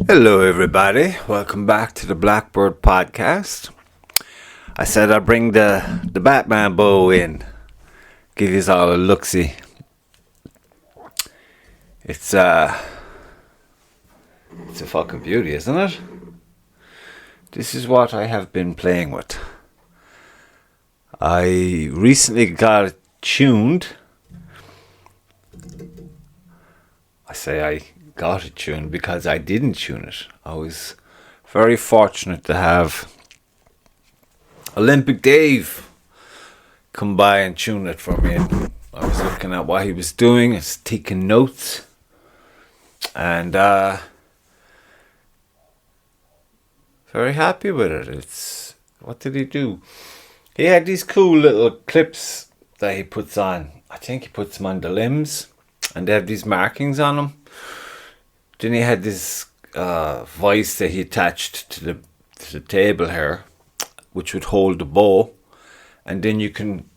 Hello, everybody. Welcome back to the Blackbird Podcast. I said I'd bring the Batman bow in, give you all a look-see. It's a fucking beauty, isn't it? This is what I have been playing with. I recently got it tuned. I say I got it tuned because I didn't tune it. I was very fortunate to have Olympic Dave come by and tune it for me. And I was looking at what he was doing, I was taking notes, and very happy with it. What did he do? He had these cool little clips that he puts on. I think he puts them on the limbs, and they have these markings on them. Then he had this vice that he attached to the table here, which would hold the bow, and then you can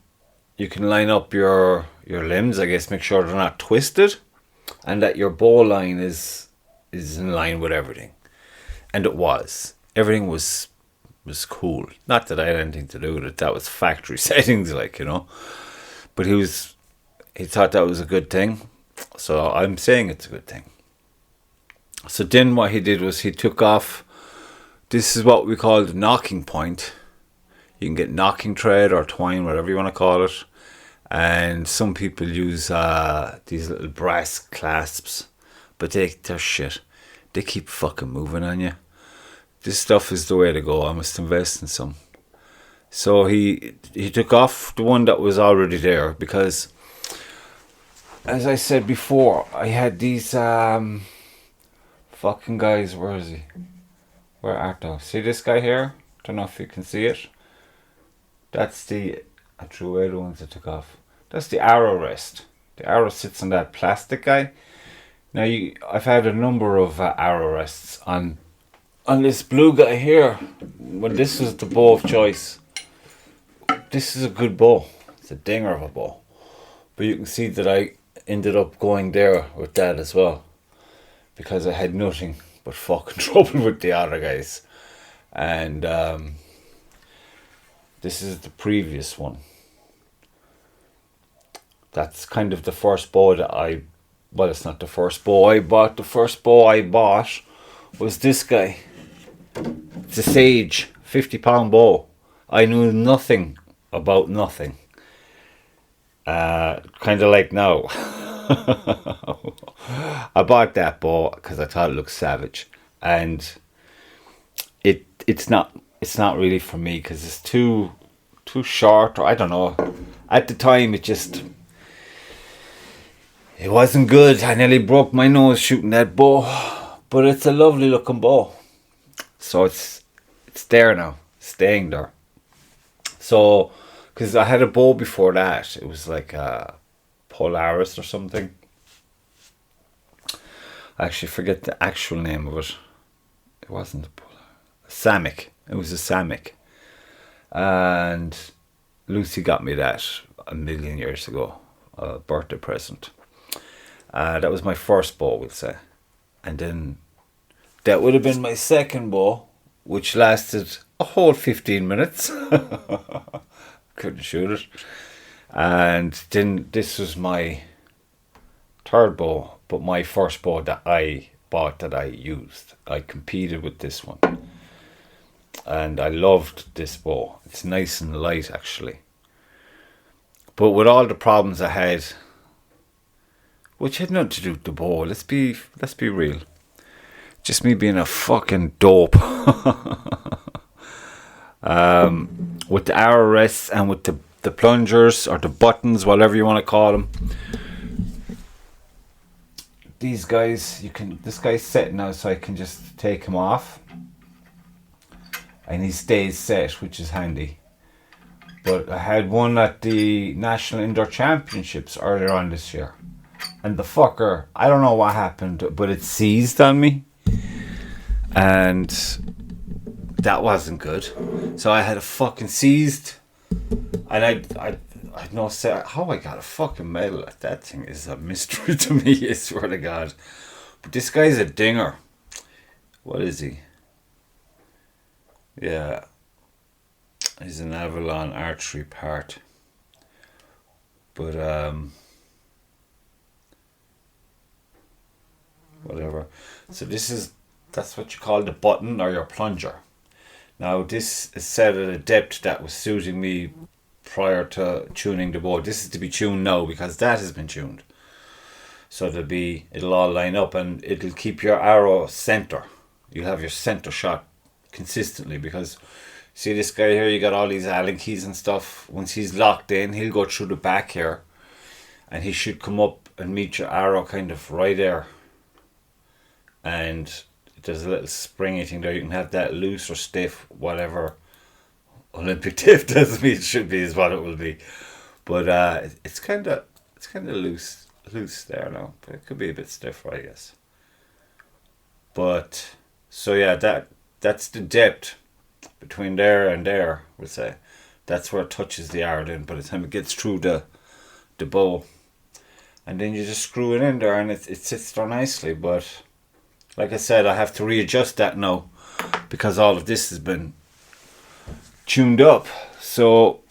line up your limbs, I guess, make sure they're not twisted, and that your bow line is in line with everything. And it was. Everything was cool. Not that I had anything to do with it. That was factory settings, But he thought that was a good thing. So I'm saying it's a good thing. So then what he did was he took off, this is what we call the knocking point. You can get knocking thread or twine, whatever you want to call it. And some people use these little brass clasps, but they're shit. They keep fucking moving on you. This stuff is the way to go. I must invest in some. So he took off the one that was already there because, as I said before, I had these fucking guys. Where is he? Where art thou? See this guy here? Don't know if you can see it. That's I threw away the ones I took off. That's the arrow rest. The arrow sits on that plastic guy. Now I've had a number of arrow rests on this blue guy here. When this was the bow of choice. This is a good bow. It's a dinger of a bow. But you can see that I ended up going there with that as well, because I had nothing but fucking trouble with the other guys. And this is the previous one. That's kind of the first bow that it's not the first bow I bought. The first bow I bought was this guy. It's a Sage 50-pound bow. I knew nothing about nothing. Kind of like now. I bought that bow because I thought it looked savage, and it's not really for me because it's too short, or I don't know. At the time, it wasn't good. I nearly broke my nose shooting that bow, but it's a lovely looking bow. So it's there now, staying there. So, because I had a bow before that, it was like a Polaris or something. I actually forget the actual name of it. It wasn't a Polaris. Samick. It was a Samick. And Lucy got me that a million years ago, a birthday present. That was my first bow, we'll say. And then that would have been my second bow, which lasted a whole 15 minutes. Couldn't shoot it. And then this was my third bow, but my first bow that I bought, that I used. I competed with this one. And I loved this bow. It's nice and light, actually. But with all the problems I had, which had nothing to do with the bow, let's be real. Just me being a fucking dope. With the arrow rests and with the plungers or the buttons, whatever you want to call them. These guys, this guy's set now, so I can just take him off. And he stays set, which is handy. But I had one at the National Indoor Championships earlier on this year. And the fucker, I don't know what happened, but it seized on me. And that wasn't good. So I had a fucking seized. And I no say how I got a fucking medal at that thing is a mystery to me, I swear to God. But this guy's a dinger. What is he? Yeah, he's an Avalon archery part. But whatever. So that's what you call the button or your plunger. Now this is set at a depth that was suiting me prior to tuning the bow. This is to be tuned now because that has been tuned. So it'll all line up and it'll keep your arrow center. You'll have your center shot consistently because see this guy here, you got all these Allen keys and stuff. Once he's locked in, he'll go through the back here and he should come up and meet your arrow kind of right there. And there's a little springy thing there. You can have that loose or stiff, whatever Olympic tip tells me it should be is what it will be. But it's kind of loose there now. But it could be a bit stiffer, I guess. But so yeah, that's the depth between there and there. We'll say that's where it touches the arrow. Then by the time it gets through the bow, and then you just screw it in there, and it sits there nicely. But like I said, I have to readjust that now because all of this has been tuned up. So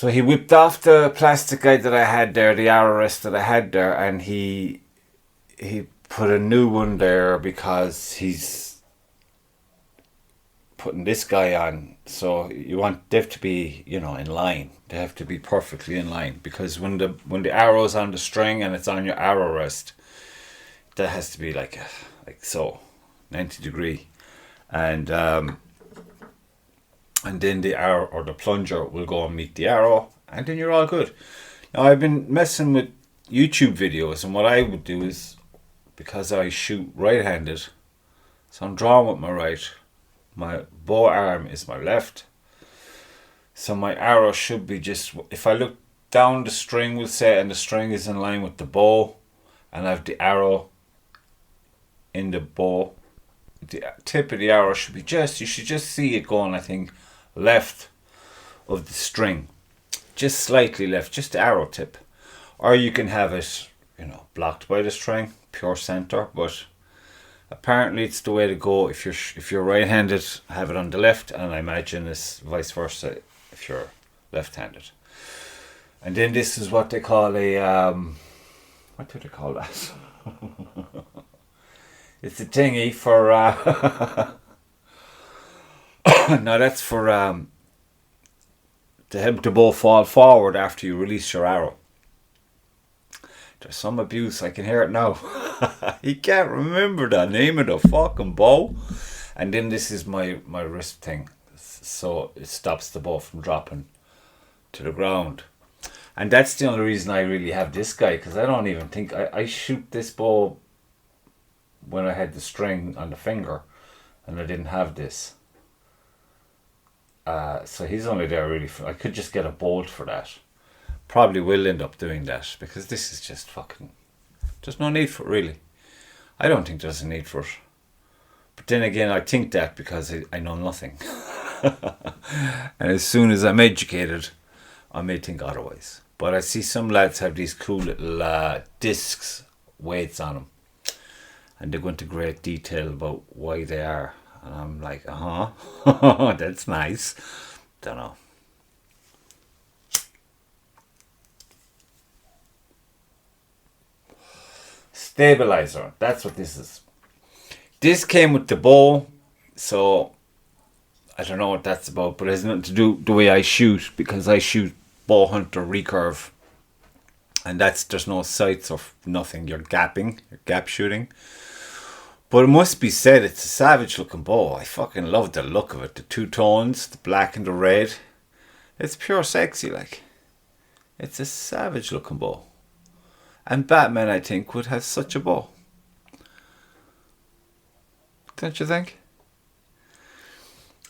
he whipped off the plastic guide that I had there, the arrow rest that I had there, and he put a new one there because he's putting this guy on. So you want them to be, in line. They have to be perfectly in line because when the arrow's on the string and it's on your arrow rest, that has to be like so, 90 degree, and then the arrow or the plunger will go and meet the arrow, and then you're all good. Now I've been messing with YouTube videos, and what I would do is, because I shoot right-handed, so I'm drawing with my right, my bow arm is my left, so my arrow should be just, if I look down the string, we'll say, and the string is in line with the bow, and I have the arrow in the bow, the tip of the arrow should be you should just see it going, I think, left of the string, just slightly left, just the arrow tip. Or you can have it, blocked by the string, pure center, but apparently it's the way to go. If you're right-handed, have it on the left, and I imagine it's vice versa if you're left-handed. And then this is what they call a what do they call that? It's a thingy for no, that's for to help the bow fall forward after you release your arrow. There's some abuse, I can hear it now. He can't remember the name of the fucking bow. And then this is my wrist thing, so it stops the bow from dropping to the ground. And that's the only reason I really have this guy, because I don't even think I shoot this bow when I had the string on the finger and I didn't have this. So he's only there really I could just get a bolt for that. Probably will end up doing that because this is just fucking, there's no need for it really. I don't think there's a need for it. But then again, I think that because I know nothing. And as soon as I'm educated, I may think otherwise. But I see some lads have these cool little discs, weights on them. And they go into great detail about why they are. And I'm like, that's nice. Don't know. Stabilizer, that's what this is. This came with the bow, so I don't know what that's about, but it has nothing to do with the way I shoot, because I shoot bow hunter recurve, and there's no sights or nothing. You're gapping, you're gap shooting. But it must be said, it's a savage looking bow. I fucking love the look of it. The two tones, the black and the red. It's pure sexy, like. It's a savage looking bow. And Batman, I think, would have such a bow. Don't you think?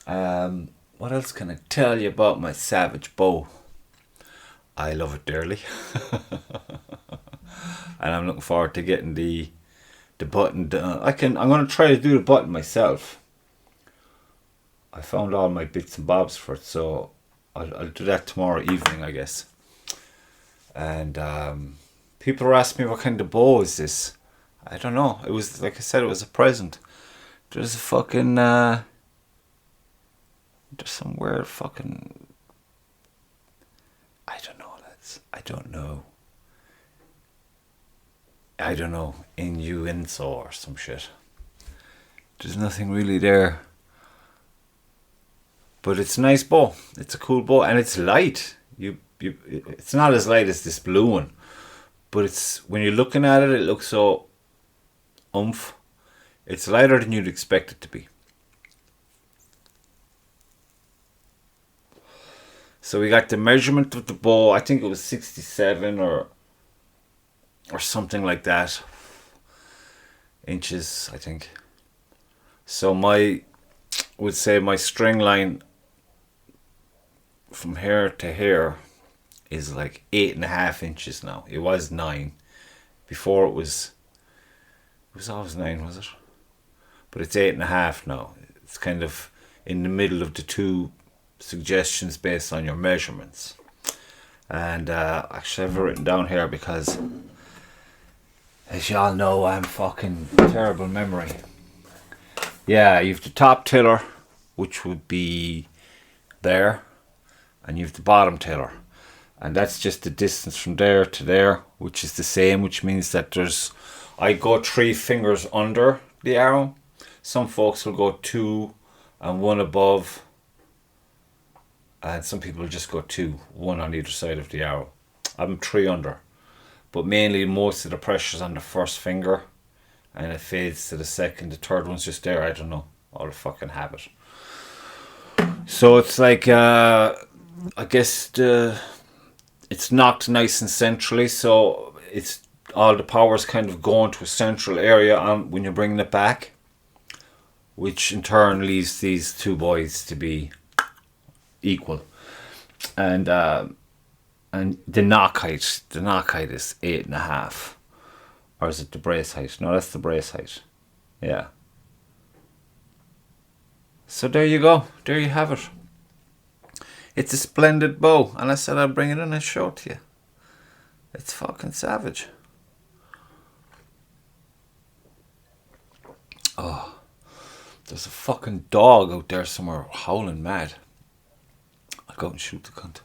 What else can I tell you about my savage bow? I love it dearly. And I'm looking forward to getting the button done. I'm going to try to do the button myself. I found all my bits and bobs for it, so I'll do that tomorrow evening, I guess. And people are asking me what kind of bow is this, I don't know. It was, like I said, it was a present. There's a fucking, there's some weird fucking, I don't know, lads. I don't know, innuendo or some shit. There's nothing really there. But it's a nice bow. It's a cool bow, and it's light. It's not as light as this blue one, but it's, when you're looking at it, it looks so oomph. It's lighter than you'd expect it to be. So we got the measurement of the bow. I think it was 67 or something like that. Inches, I think. So would say my string line from here to here is like 8.5 inches now. It was 9. Before it was always 9, was it? But it's 8.5 now. It's kind of in the middle of the two suggestions based on your measurements. And actually I've written down here because, as y'all know, I'm fucking terrible memory. Yeah, you have the top tiller, which would be there, and you have the bottom tiller, and that's just the distance from there to there, which is the same, which means that I go 3 fingers under the arrow. Some folks will go 2 and 1 above, and some people will just go 2, 1 on either side of the arrow. I'm 3 under, but mainly most of the pressure's on the first finger, and it fades to the second. The third one's just there. I don't know. All the fucking habit. So it's like, I guess it's knocked nice and centrally, so it's all the power's kind of going to a central area when you're bringing it back, which in turn leaves these two boys to be equal. And the knock height is 8.5. Or is it the brace height? No, that's the brace height. Yeah. So there you go. There you have it. It's a splendid bow. And I said I'd bring it in and show it to you. It's fucking savage. Oh. There's a fucking dog out there somewhere howling mad. I'll go and shoot the cunt.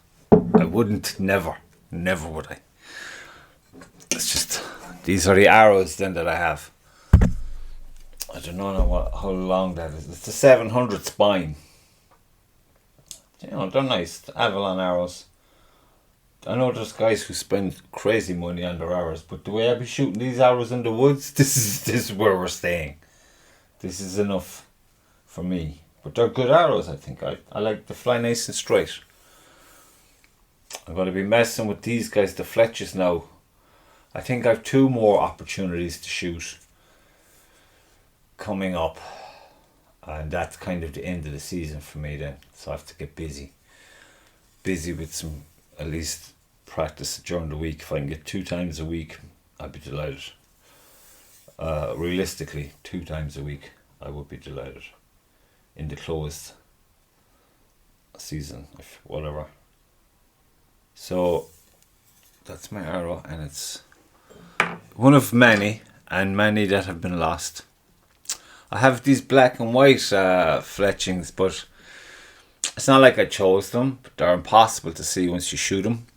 I wouldn't. Never. Never would I. It's just... These are the arrows then that I have. I don't know how long that is. It's a 700 spine. You know, they're nice. Avalon arrows. I know there's guys who spend crazy money on their arrows, but the way I be shooting these arrows in the woods, this is where we're staying. This is enough for me. But they're good arrows, I think. I like to fly nice and straight. I'm going to be messing with these guys, the Fletches now. I think I have 2 more opportunities to shoot coming up, and that's kind of the end of the season for me then, so I have to get busy with some, at least, practice during the week. If I can get 2 times a week, I'd be delighted. Realistically, 2 times a week I would be delighted in the closed season, if whatever. So that's my arrow, and it's one of many that have been lost. I have these black and white fletchings, but it's not like I chose them. But they're impossible to see once you shoot them.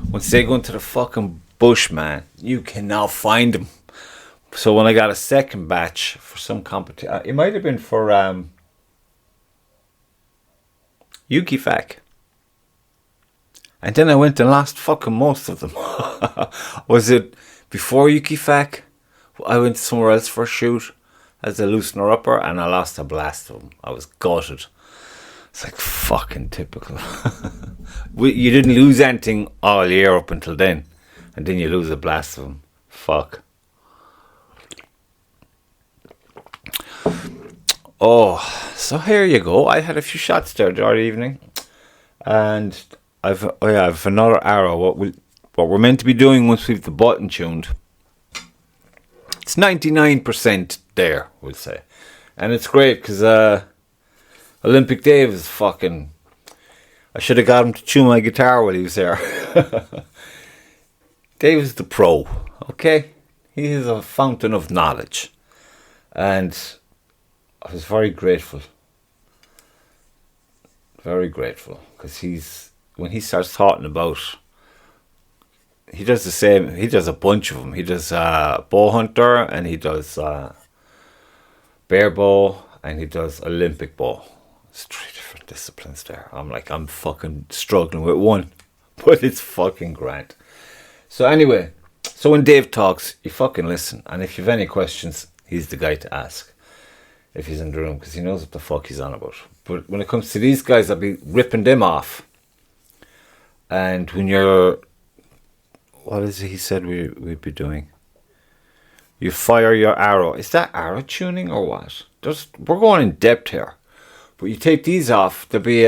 Once they go into the fucking bush, man, you cannot find them. So when I got a second batch for some competition, it might have been for Yukifac. And then I went and lost fucking most of them. Was it before Yukifac? I went somewhere else for a shoot as a loosener upper, and I lost a blast of them. I was gutted. It's like fucking typical. You didn't lose anything all year up until then, and then you lose a blast of them. Fuck. Oh, so here you go. I had a few shots there the other evening, and I've another arrow. What we're meant to be doing once we've the button tuned. It's 99% there, we'll say, and it's great because Olympic Dave is fucking. I should have got him to tune my guitar while he was there. Dave is the pro, okay? He is a fountain of knowledge. And I was very grateful. Very grateful. Because when he starts talking about, he does the same, he does a bunch of them. He does bow hunter, and he does bear bow, and he does Olympic bow. It's 3 different disciplines there. I'm fucking struggling with one, but it's fucking grand. So anyway, so when Dave talks, you fucking listen, and if you have any questions, he's the guy to ask if he's in the room, because he knows what the fuck he's on about. But when it comes to these guys, I'll be ripping them off. And when you're, what is it he said we'd be doing? You fire your arrow. Is that arrow tuning or what? We're going in depth here. But you take these off, there'll be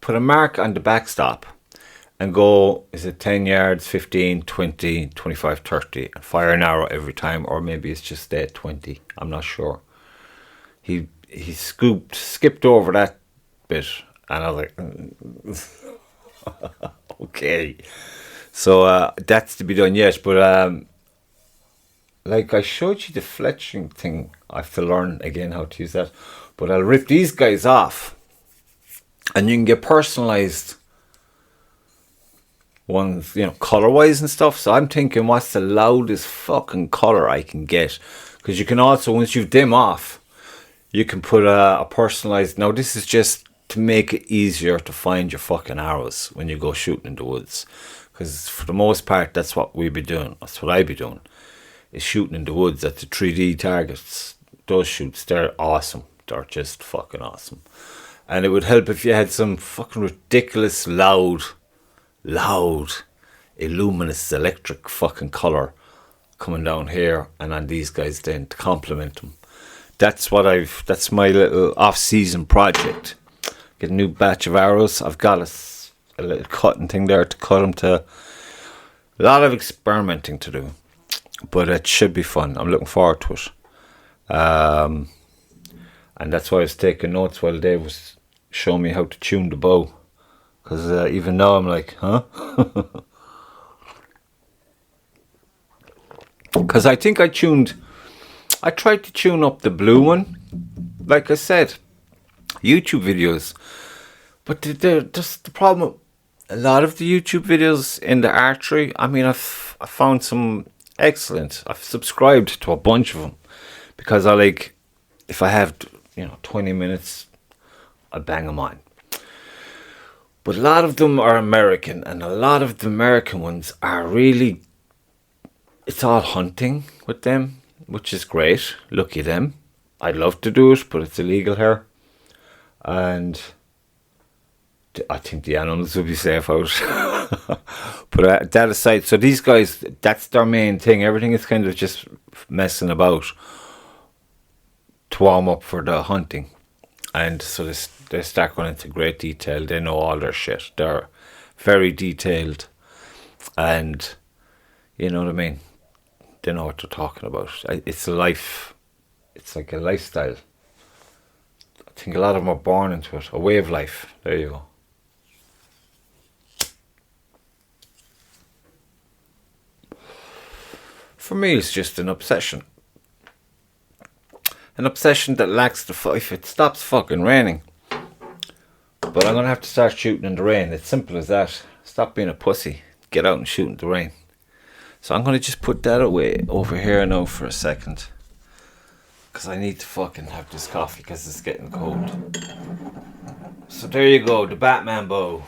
put a mark on the backstop and go, is it 10 yards, 15, 20, 25, 30, and fire an arrow every time, or maybe it's just stay at 20. I'm not sure. He skipped over that bit, and I was like, okay. So that's to be done yet, but like I showed you the fletching thing. I have to learn again how to use that. But I'll rip these guys off, and you can get personalized ones, color wise and stuff. So I'm thinking, what's the loudest fucking color I can get? Because you can also, once you've them off, you can put a personalized. Now this is just to make it easier to find your fucking arrows when you go shooting in the woods. Because for the most part, that's what we be doing. That's what I be doing, is shooting in the woods at the 3D targets. Those shoots, they're awesome. They're just fucking awesome. And it would help if you had some fucking ridiculous loud, illuminous electric fucking colour coming down here and on these guys then to complement them. That's my little off-season project. Get a new batch of arrows. I've got a little cutting thing there to cut them to. A lot of experimenting to do. But it should be fun. I'm looking forward to it. And that's why I was taking notes while Dave was showing me how to tune the bow. Because even now I'm like, huh? Because I think I tried to tune up the blue one. Like I said, YouTube videos. But just the problem, a lot of the YouTube videos in the archery, I mean, I found some excellent. I've subscribed to a bunch of them. Because if I have 20 minutes, I bang them on. But a lot of them are American, and a lot of the American ones are really, it's all hunting with them, which is great. Lucky them. I'd love to do it, but it's illegal here. And I think the animals will be safe out. But that aside, so these guys, that's their main thing. Everything is kind of just messing about to warm up for the hunting. And so they start going into great detail. They know all their shit. They're very detailed, and you know what I mean. They know what they're talking about. It's a life. It's like a lifestyle. I think a lot of them are born into it. A way of life. There you go. For me, it's just an obsession. An obsession that lacks if it stops fucking raining. But I'm going to have to start shooting in the rain. It's simple as that. Stop being a pussy. Get out and shoot in the rain. So I'm going to just put that away over here now for a second. Because I need to fucking have this coffee because it's getting cold. So there you go. The Batman bow.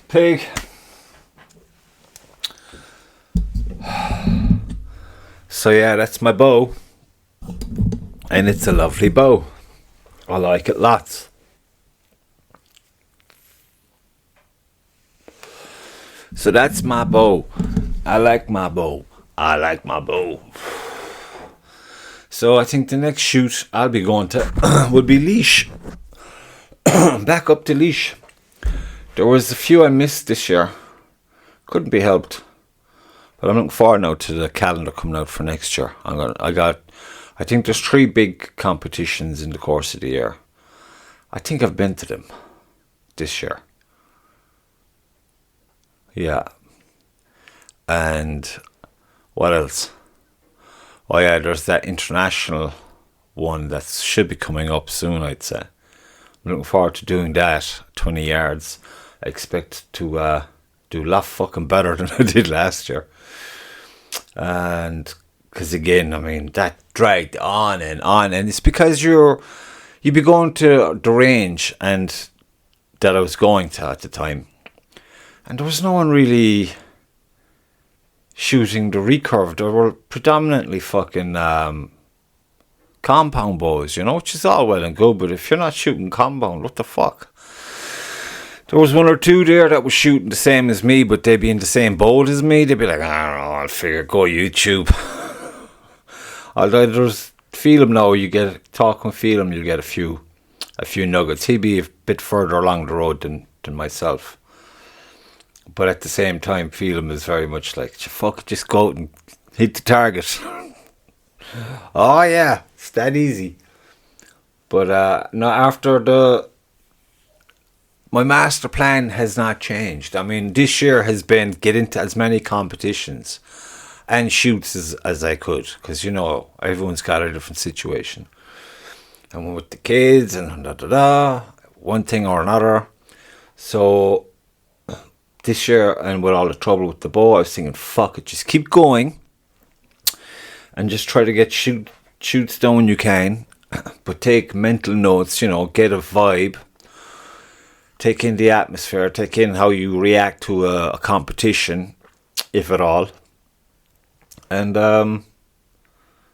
Pig. So yeah, that's my bow, and it's a lovely bow. I like it lots. So that's my bow. I like my bow. So I think the next shoot I'll be going to will be Leash. Back up to Leash. There was a few I missed this year Couldn't be helped. But I'm looking forward now to the calendar coming out for next year. I think there's 3 big competitions in the course of the year. I think I've been to them this year. Yeah. And what else? Oh yeah, there's that international one that should be coming up soon, I'd say. I'm looking forward to doing that, 20 yards. I expect to do a lot fucking better than I did last year. And because again, I mean, that dragged on, and it's because you'd be going to the range and that I was going to at the time, and there was no one really shooting the recurve. There were predominantly fucking compound bows, which is all well and good, but if you're not shooting compound, what the fuck? There was 1 or 2 there that was shooting the same as me, but they'd be in the same boat as me. They'd be like, I don't know, I'll figure, go YouTube. Although there's Phelim now, you get, talking Phelim, you'll get a few nuggets. He'd be a bit further along the road than myself. But at the same time, Phelim is very much like, fuck, just go out and hit the target. Oh yeah, it's that easy. But no, after my master plan has not changed. I mean, this year has been get into as many competitions and shoots as I could. Because, everyone's got a different situation. And with the kids and one thing or another. So, this year, and with all the trouble with the bow, I was thinking, fuck it, just keep going. And just try to get shoots done when you can. But take mental notes, get a vibe. Take in the atmosphere, take in how you react to a competition, if at all, and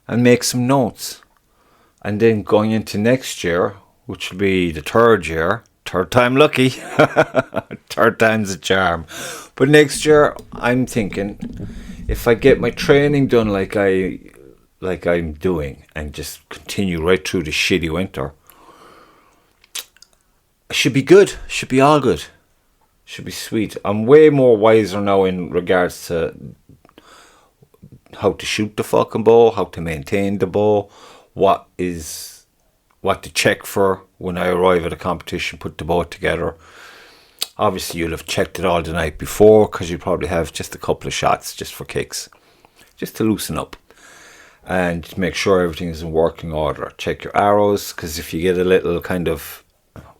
make some notes. And then going into next year, which will be the 3rd year, 3rd time lucky, 3rd time's a charm. But next year, I'm thinking, if I get my training done like I'm doing, and just continue right through the shitty winter, should be good. Should be all good. Should be sweet. I'm way more wiser now in regards to how to shoot the fucking bow, how to maintain the bow, what to check for when I arrive at a competition, put the bow together. Obviously, you'll have checked it all the night before, because you probably have just a couple of shots just for kicks, just to loosen up and make sure everything is in working order. Check your arrows, because if you get a little kind of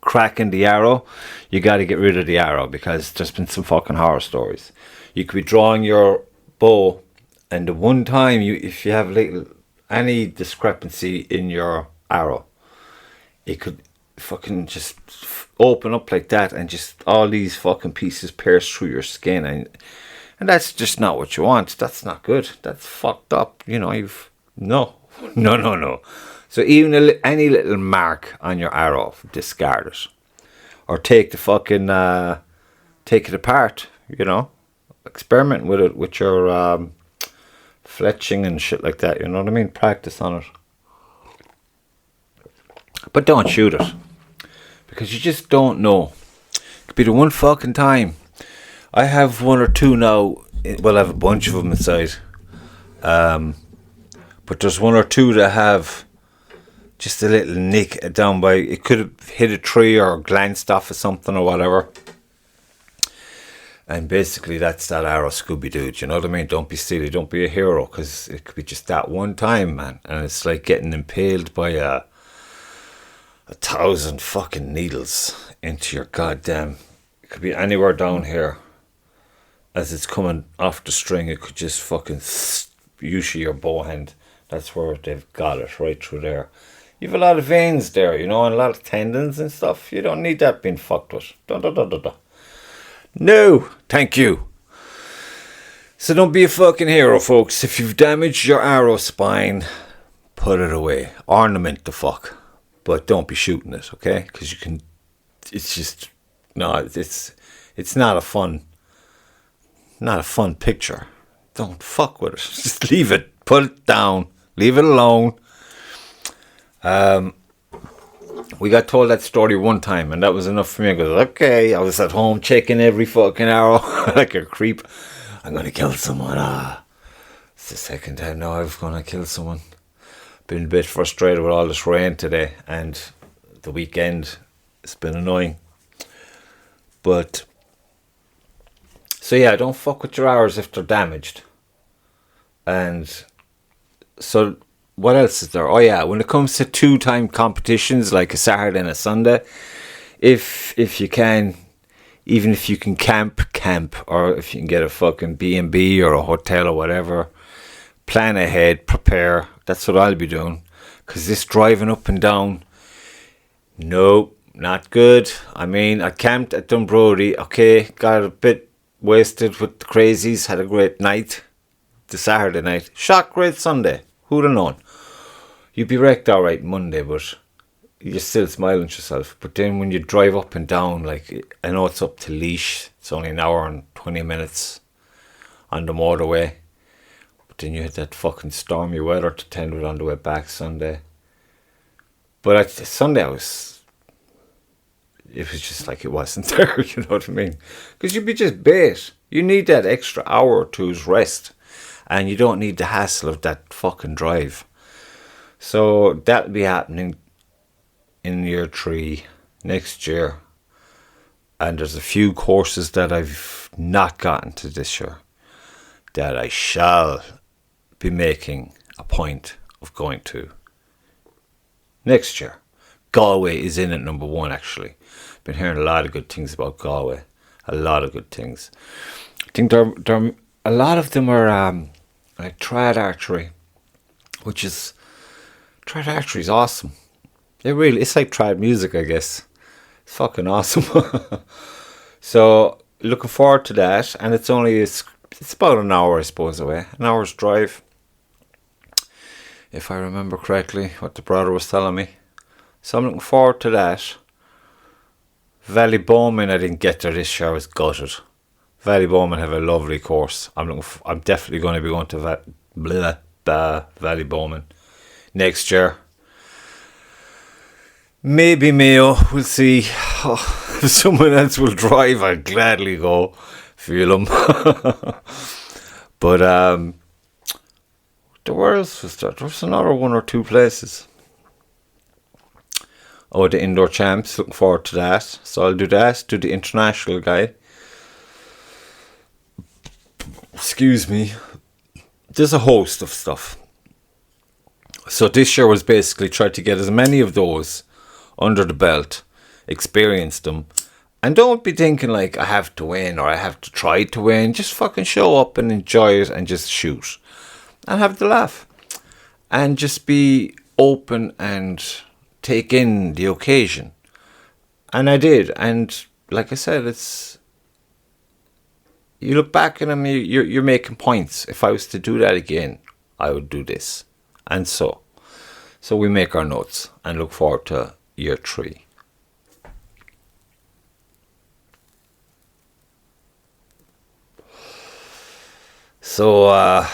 crack in the arrow, you got to get rid of the arrow, because there's been some fucking horror stories. You could be drawing your bow, and the one time if you have any discrepancy in your arrow, it could fucking just open up like that, and just all these fucking pieces pierce through your skin, and that's just not what you want. That's not good. That's fucked up. No. So even any little mark on your arrow, discard it. Or take the fucking, take it apart, Experiment with it, with your fletching and shit like that, you know what I mean? Practice on it. But don't shoot it. Because you just don't know. It could be the one fucking time. I have 1 or 2 now, well, I have a bunch of them inside. But there's 1 or 2 that have just a little nick down by, it could have hit a tree or glanced off of something or whatever. And basically that's that arrow Scooby-Doo, you know what I mean? Don't be silly, don't be a hero, because it could be just that one time, man. And it's like getting impaled by a 1,000 fucking needles into your goddamn, it could be anywhere down here. As it's coming off the string, it could just fucking, usually your bow hand, that's where they've got it, right through there. You have a lot of veins there, and a lot of tendons and stuff. You don't need that being fucked with. No, thank you. So don't be a fucking hero, folks. If you've damaged your arrow spine, put it away. Ornament the fuck. But don't be shooting it, okay? Because you can, it's just, no, it's not a fun picture. Don't fuck with it. Just leave it. Put it down. Leave it alone. we got told that story one time, and that was enough for me. I go, okay, I was at home checking every fucking arrow like a creep. I'm going to kill someone. It's the second time now I've going to kill someone. Been a bit frustrated with all this rain today, and the weekend. It's been annoying. But, so yeah, don't fuck with your arrows if they're damaged. And so, what else is there? Oh yeah, when it comes to 2-time competitions, like a Saturday and a Sunday, if you can, even if you can camp, or if you can get a fucking B&B or a hotel or whatever, plan ahead, prepare. That's what I'll be doing. Because this driving up and down, no, not good. I mean, I camped at Dunbrody. Okay, got a bit wasted with the crazies. Had a great night. The Saturday night. Shot great Sunday. Who'd have known? You'd be wrecked alright Monday, but you're still smiling at yourself. But then when you drive up and down, like, I know it's up to Laois. It's only an hour and 20 minutes on the motorway. But then you had that fucking stormy weather to tend with on the way back Sunday. But Sunday it was just like it wasn't there, you know what I mean? Because you'd be just bait. You need that extra hour or two's rest. And you don't need the hassle of that fucking drive. So that'll be happening in year 3 next year. And there's a few courses that I've not gotten to this year that I shall be making a point of going to next year. Galway is in at number 1, actually. Been hearing a lot of good things about Galway. A lot of good things. I think there a lot of them are like trad archery, trad archery is awesome. It's like trad music, I guess. It's fucking awesome. So looking forward to that, and it's about an hour, I suppose, away. An hour's drive, if I remember correctly, what the brother was telling me. So I'm looking forward to that. Valley Bowman, I didn't get there this year. I was gutted. Valley Bowman have a lovely course. I'm definitely going to be going to Valley Bowman next year. Maybe Mayo. We'll see. If someone else will drive, I'd gladly go. Feel them. But where else was there? There was another 1 or 2 places. Oh, the indoor champs. Looking forward to that. So I'll do that. Do the international guy. Excuse me. There's a host of stuff. So this year was basically try to get as many of those under the belt, experience them, and don't be thinking like I have to win or I have to try to win. Just fucking show up and enjoy it and just shoot and have the laugh and just be open and take in the occasion. And I did, and like I said, you look back at them, you're making points. If I was to do that again, I would do this. And so we make our notes and look forward to year 3. So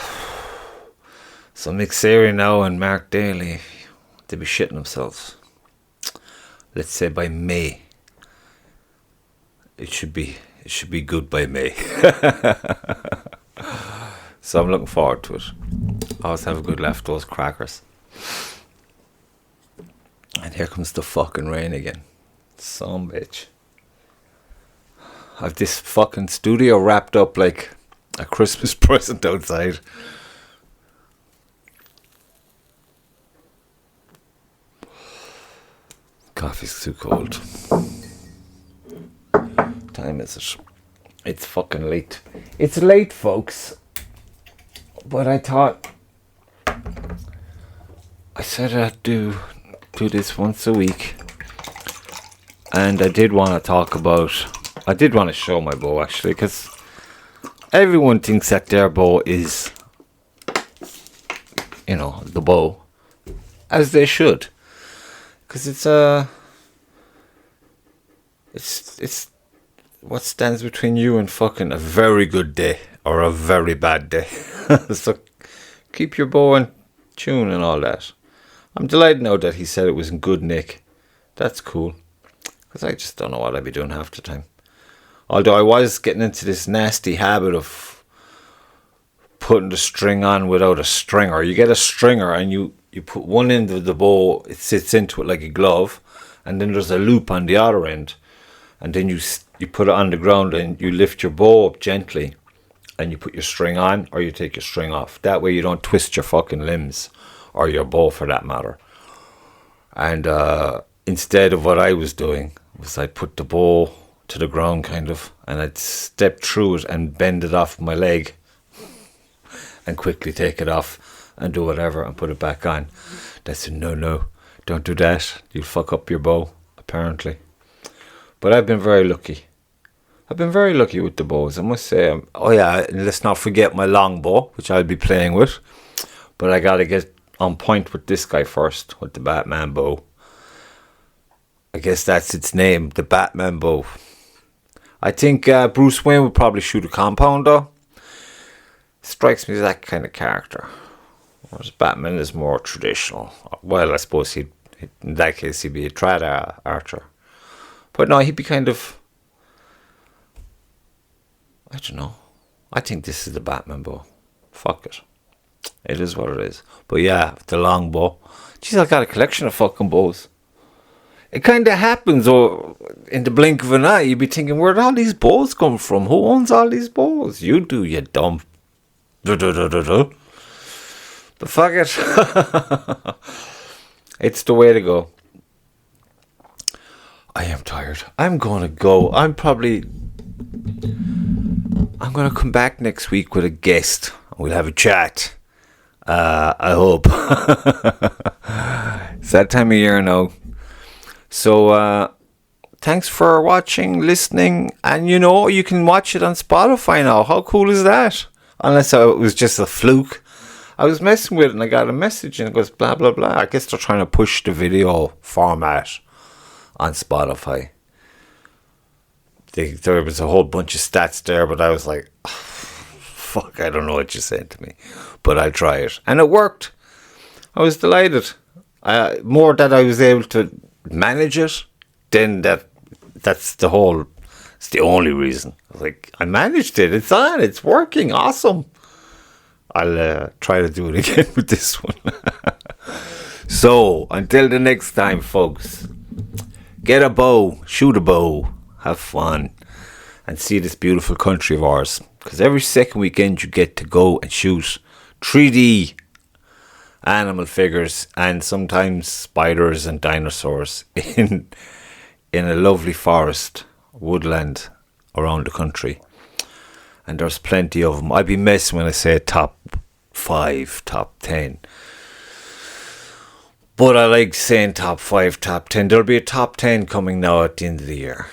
Mick Siri now and Mark Daly, they be shitting themselves. Let's say by May. It should be good by May. So I'm looking forward to it. I always have a good laugh at those crackers. And here comes the fucking rain again. Son bitch. I've this fucking studio wrapped up like a Christmas present outside. Coffee's too cold. Time is it? It's fucking late. It's late, folks. But I thought I said I'd do this once a week, and I did want to show my bow actually, because everyone thinks that their bow is, the bow, as they should, because it's what stands between you and fucking a very good day or a very bad day. So keep your bow in tune and all that. I'm delighted now that he said it was in good nick. That's cool. Because I just don't know what I'd be doing half the time. Although I was getting into this nasty habit of putting the string on without a stringer. You get a stringer and you put one end of the bow, it sits into it like a glove, and then there's a loop on the other end. And then you put it on the ground and you lift your bow up gently and you put your string on or you take your string off. That way you don't twist your fucking limbs or your bow for that matter. And instead of what I was doing was I'd put the bow to the ground kind of, and I'd step through it and bend it off my leg and quickly take it off and do whatever and put it back on. They said, no, don't do that. You'll fuck up your bow, apparently. But I've been very lucky. I've been very lucky with the bows, I must say. Oh yeah, and let's not forget my long bow, which I'll be playing with. But I gotta get on point with this guy first, with the Batman bow. I guess that's its name, the Batman bow. I think Bruce Wayne would probably shoot a compounder. Strikes me as that kind of character. Whereas Batman is more traditional. Well, I suppose in that case he'd be a trad archer. But no, he'd be kind of, I don't know. I think this is the Batman bow. Fuck it. It is what it is. But yeah, the long bow. Jeez, I got a collection of fucking bows. It kind of happens, or in the blink of an eye, you'd be thinking, where'd all these bows come from? Who owns all these bows? You do, you dumb. But fuck it. It's the way to go. I am tired. I'm going to go. I'm going to come back next week with a guest. We'll have a chat. I hope. It's that time of year now. So, thanks for watching, listening, and you can watch it on Spotify now. How cool is that? Unless it was just a fluke. I was messing with it and I got a message and it goes blah, blah, blah. I guess they're trying to push the video format on Spotify. There was a whole bunch of stats there, but I was like, fuck, I don't know what you said to me. But I'll try it. And it worked. I was delighted. More that I was able to manage it, then that's the only reason. Like, I managed it. It's on. It's working. Awesome. I'll try to do it again with this one. So, until the next time, folks, get a bow, shoot a bow, have fun, and see this beautiful country of ours. Because every second weekend you get to go and shoot 3D animal figures and sometimes spiders and dinosaurs in a lovely forest, woodland around the country. And there's plenty of them. I'd be messing when I say top 5, top 10. But I like saying top 5, top 10. There'll be a top 10 coming now at the end of the year.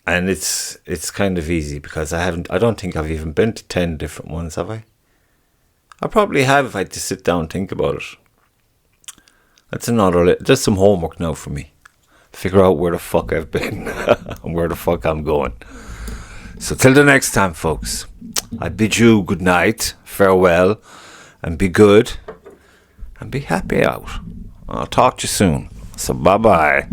And it's kind of easy because I don't think I've even been to 10 different ones, have I? I probably have if I just sit down and think about it. That's some homework now for me. Figure out where the fuck I've been and where the fuck I'm going. So till the next time, folks, I bid you good night, farewell, and be good, and be happy out. I'll talk to you soon. So bye-bye.